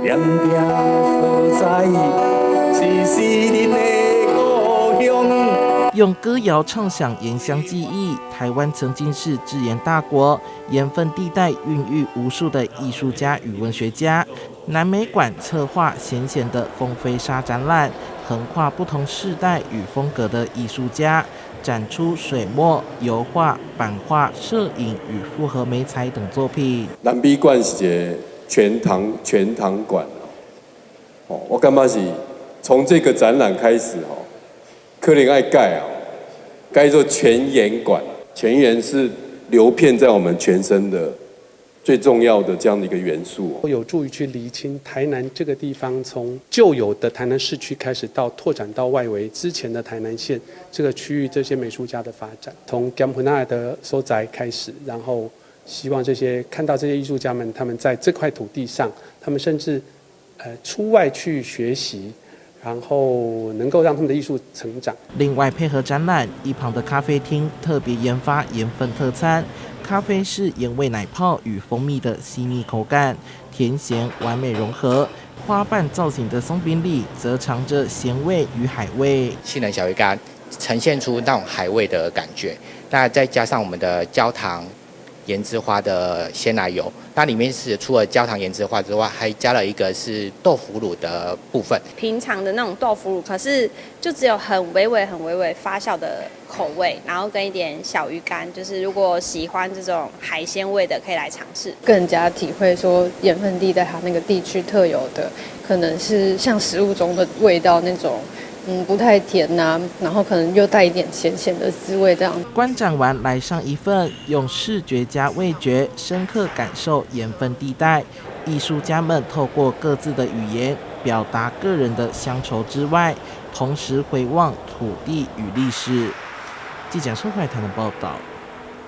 点点所在，是恁的故乡。用歌谣唱响原乡记忆，台湾曾经是制盐大国，盐分地带孕育无数的艺术家与文学家。南美馆策划咸咸的风飞沙展览，横跨不同世代与风格的艺术家，展出水墨、油画、版画、摄影与复合媒材等作品。南美馆是一个全堂馆，我感觉是从这个展览开始可能要改做全盐馆。全盐是流遍在我们全身的最重要的这样的一个元素，有助于去厘清台南这个地方从旧有的台南市区开始到拓展到外围之前的台南县这个区域这些美术家的发展，从甘普纳的所在开始，然后希望看到这些艺术家们他们在这块土地上，他们甚至出外去学习，然后能够让他们的艺术成长。另外配合展览，一旁的咖啡厅特别研发盐分特餐，咖啡是盐味奶泡与蜂蜜的细腻口感，甜咸完美融合。花瓣造型的松饼里则藏着咸味与海味。杏仁小鱼干呈现出那种海味的感觉，那再加上我们的焦糖盐之花的鲜奶油，那里面是除了焦糖盐之花之外，还加了一个是豆腐乳的部分。平常的那种豆腐乳，可是就只有很微微发酵的口味，然后跟一点小鱼干，就是如果喜欢这种海鲜味的，可以来尝试，更加体会说盐分地带它那个地区特有的，可能是像食物中的味道那种。不太甜呐，然后可能又带一点咸咸的滋味，这样。观展完来上一份，用视觉加味觉深刻感受盐分地带。艺术家们透过各自的语言，表达个人的乡愁之外，同时回望土地与历史。记者收回台的报道。